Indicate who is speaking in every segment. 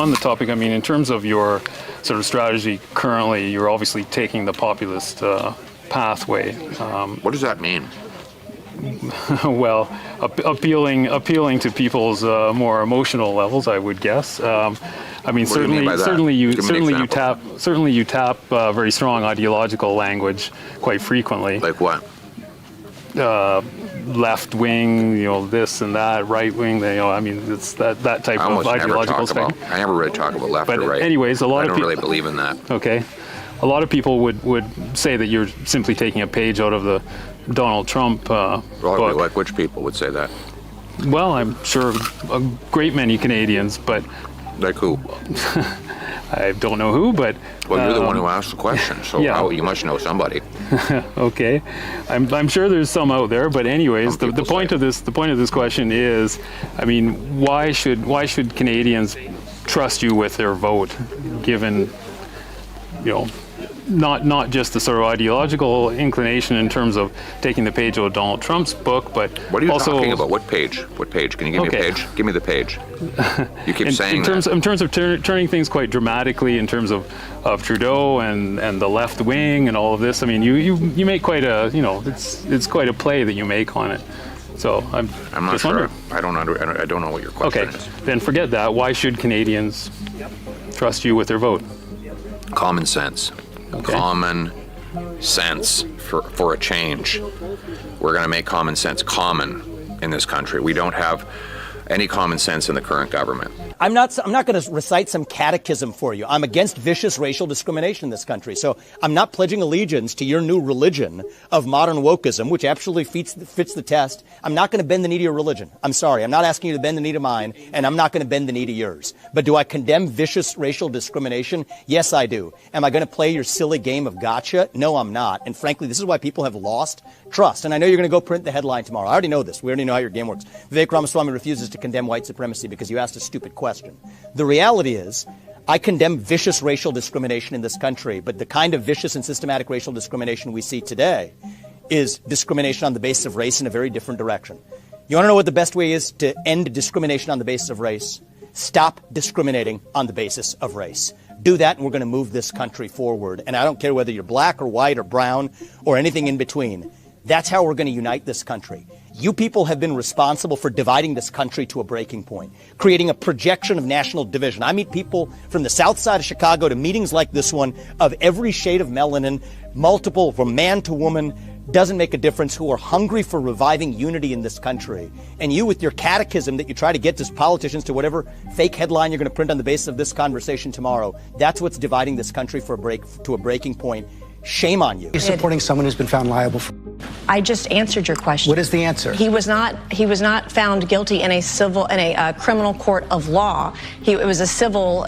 Speaker 1: on the topic, I mean, in terms of your sort of strategy currently, you're obviously taking the populist pathway.
Speaker 2: What does that mean?
Speaker 1: Well, appealing to people's more emotional levels, I would guess. I mean, certainly you tap very strong ideological language quite frequently.
Speaker 2: Like what?
Speaker 1: Left wing, this and that, right wing. I mean, it's that type of ideological thing.
Speaker 2: I never really talk about left or right.
Speaker 1: But anyways, a lot of people
Speaker 2: don't really believe in that.
Speaker 1: Okay, a lot of people would say that you're simply taking a page out of the Donald Trump book.
Speaker 2: Like which people would say that?
Speaker 1: Well, I'm sure a great many Canadians, but
Speaker 2: like who?
Speaker 1: I don't know who, but
Speaker 2: well, you're the one who asked the question, so
Speaker 1: yeah.
Speaker 2: You must know somebody.
Speaker 1: Okay, I'm sure there's some out there, but anyways, the point of this question is, I mean, why should Canadians trust you with their vote, given not just the sort of ideological inclination in terms of taking the page out of Donald Trump's book, but
Speaker 2: what are you
Speaker 1: also
Speaker 2: talking about? What page? What page? Can you give me a page? Give me the page. You keep saying
Speaker 1: in terms of turning things quite dramatically, in terms of Trudeau and the left wing and all of this. I mean, you make quite a it's quite a play that you make on it. So I'm
Speaker 2: not
Speaker 1: just
Speaker 2: sure.
Speaker 1: wondering.
Speaker 2: I don't know what your question is.
Speaker 1: Okay, then forget that. Why should Canadians trust you with their vote?
Speaker 2: Common sense. Okay. Common sense for a change. We're going to make common sense common in this country. We don't have any common sense in the current government.
Speaker 3: I'm not going to recite some catechism for you. I'm against vicious racial discrimination in this country. So I'm not pledging allegiance to your new religion of modern wokeism, which absolutely fits the test. I'm not going to bend the knee to your religion. I'm sorry. I'm not asking you to bend the knee to mine, and I'm not going to bend the knee to yours. But do I condemn vicious racial discrimination? Yes, I do. Am I going to play your silly game of gotcha? No, I'm not. And frankly, this is why people have lost trust. And I know you're going to go print the headline tomorrow. I already know this. We already know how your game works. Vivek Ramaswamy refuses to condemn white supremacy because you asked a stupid question. The reality is, I condemn vicious racial discrimination in this country, but the kind of vicious and systematic racial discrimination we see today is discrimination on the basis of race in a very different direction. You want to know what the best way is to end discrimination on the basis of race? Stop discriminating on the basis of race. Do that, and we're going to move this country forward. And I don't care whether you're black or white or brown or anything in between. That's how we're going to unite this country. You people have been responsible for dividing this country to a breaking point, creating a projection of national division. I meet people from the south side of Chicago to meetings like this one of every shade of melanin, multiple, from man to woman, doesn't make a difference, who are hungry for reviving unity in this country. And you, with your catechism that you try to get to politicians to whatever fake headline you're going to print on the basis of this conversation tomorrow, that's what's dividing this country to a breaking point. Shame on you.
Speaker 4: You're supporting someone who's been found liable for...
Speaker 5: I just answered your question.
Speaker 4: What is the answer?
Speaker 5: He was not found guilty in a criminal court of law. It was civil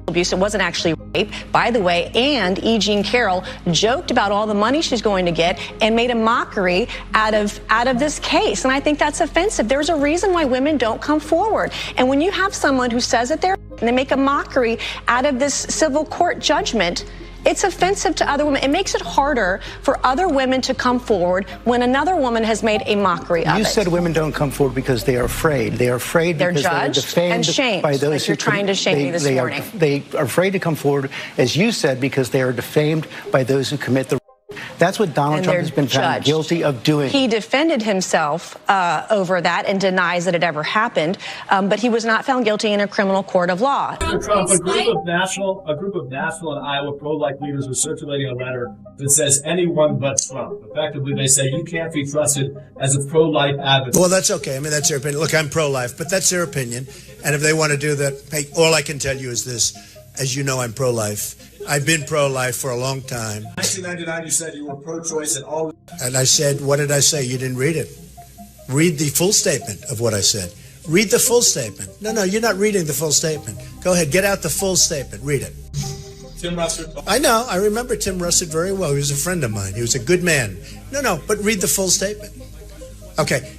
Speaker 5: abuse. It wasn't actually rape, by the way. And E. Jean Carroll joked about all the money she's going to get and made a mockery out of this case. And I think that's offensive. There's a reason why women don't come forward. And when you have someone who says that and they make a mockery out of this civil court judgment, it's offensive to other women. It makes it harder for other women to come forward when another woman has made a mockery of it.
Speaker 4: You said women don't come forward because they are afraid. They are afraid because they are defamed by those who...
Speaker 5: You're trying to shame me this morning.
Speaker 4: They are afraid to come forward, as you said, because they are defamed by those who commit the... That's what Donald Trump has been found guilty of doing.
Speaker 5: He defended himself over that and denies that it ever happened, but he was not found guilty in a criminal court of law.
Speaker 6: Mr. Trump, a group of national and Iowa pro-life leaders are circulating a letter that says anyone but Trump. Effectively, they say you can't be trusted as a pro-life advocate.
Speaker 7: Well, that's okay. I mean, that's their opinion. Look, I'm pro-life, but that's their opinion. And if they want to do that, hey, all I can tell you is this. As you know, I'm pro-life. I've been pro-life for a long time. In 1999, you said you were pro-choice and all... And I said, what did I say? You didn't read it. Read the full statement of what I said. Read the full statement. No, you're not reading the full statement. Go ahead, get out the full statement. Read it.
Speaker 6: Tim Russert.
Speaker 7: I know. I remember Tim Russert very well. He was a friend of mine. He was a good man. No, but read the full statement. Okay.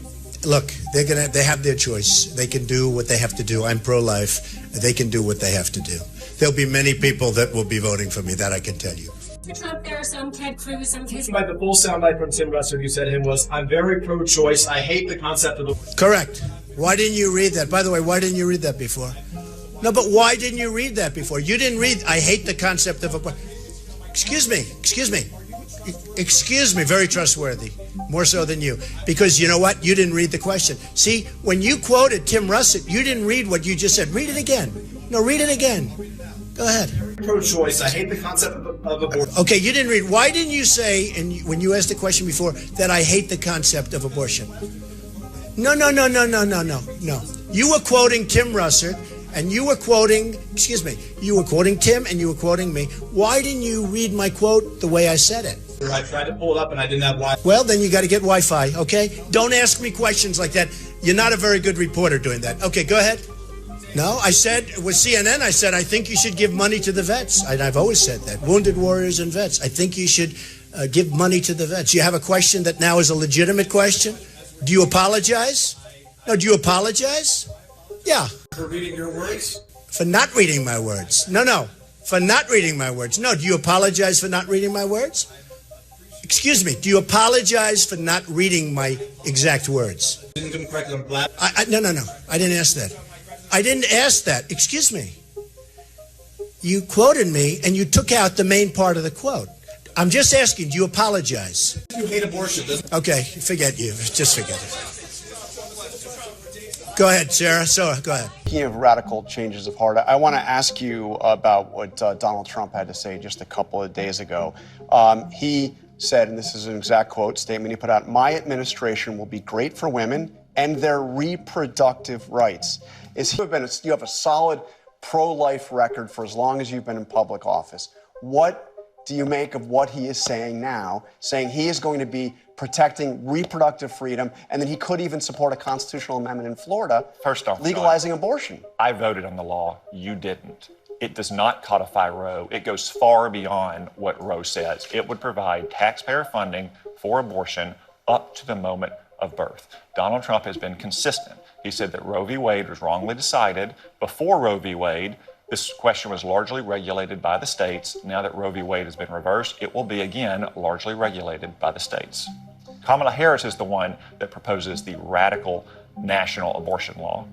Speaker 7: Look, they have their choice. They can do what they have to do. I'm pro-life. They can do what they have to do. There'll be many people that will be voting for me, that I can tell you.
Speaker 8: Mr. Trump, there are some Ted Cruz, some...
Speaker 6: Like the full soundbite from Tim Russert, you said to him was, I'm very pro-choice. I hate the concept of the...
Speaker 7: Correct. Why didn't you read that? By the way, why didn't you read that before? No, but why didn't you read that before? You didn't read, I hate the concept of abortion. Excuse me, very trustworthy, more so than you. Because you know what? You didn't read the question. See, when you quoted Tim Russett, you didn't read what you just said. Read it again. No, read it again. Go ahead.
Speaker 6: Pro-choice. I hate the concept of abortion.
Speaker 7: Okay, you didn't read. Why didn't you say, when you asked the question before, that I hate the concept of abortion? No. You were quoting Tim Russert, and you were quoting, you were quoting Tim and you were quoting me. Why didn't you read my quote the way I said it?
Speaker 6: I tried to pull it up and I didn't have Wi-Fi.
Speaker 7: Well, then you got to get Wi-Fi, okay? Don't ask me questions like that. You're not a very good reporter doing that. Okay, go ahead. No, I said, with CNN, I said, I think you should give money to the vets. I've always said that. Wounded warriors and vets. I think you should give money to the vets. You have a question that now is a legitimate question? Do you apologize? No, do you apologize? Yeah.
Speaker 6: For reading your words?
Speaker 7: For not reading my words. No. For not reading my words. No, do you apologize for not reading my words? Excuse me, do you apologize for not reading my exact words?
Speaker 6: Didn't come correctly on black.
Speaker 7: No. I didn't ask that. I didn't ask that. Excuse me. You quoted me and you took out the main part of the quote. I'm just asking, do you apologize?
Speaker 6: You hate abortion, doesn't it?
Speaker 7: Okay, forget you. Just forget it. Go ahead, Sarah. Go ahead.
Speaker 9: Speaking of radical changes of heart, I want to ask you about what Donald Trump had to say just a couple of days ago. He said, and this is an exact quote statement he put out, "My administration will be great for women and their reproductive rights." You have a solid pro-life record for as long as you've been in public office. What do you make of what he is saying now, saying he is going to be protecting reproductive freedom, and then he could even support a constitutional amendment in Florida,
Speaker 10: first off,
Speaker 9: legalizing abortion?
Speaker 10: I voted on the law. You didn't. It does not codify Roe. It goes far beyond what Roe says. It would provide taxpayer funding for abortion up to the moment of birth. Donald Trump has been consistent. He said that Roe v. Wade was wrongly decided. Before Roe v. Wade, this question was largely regulated by the states. Now that Roe v. Wade has been reversed, it will be again largely regulated by the states. Kamala Harris is the one that proposes the radical national abortion law.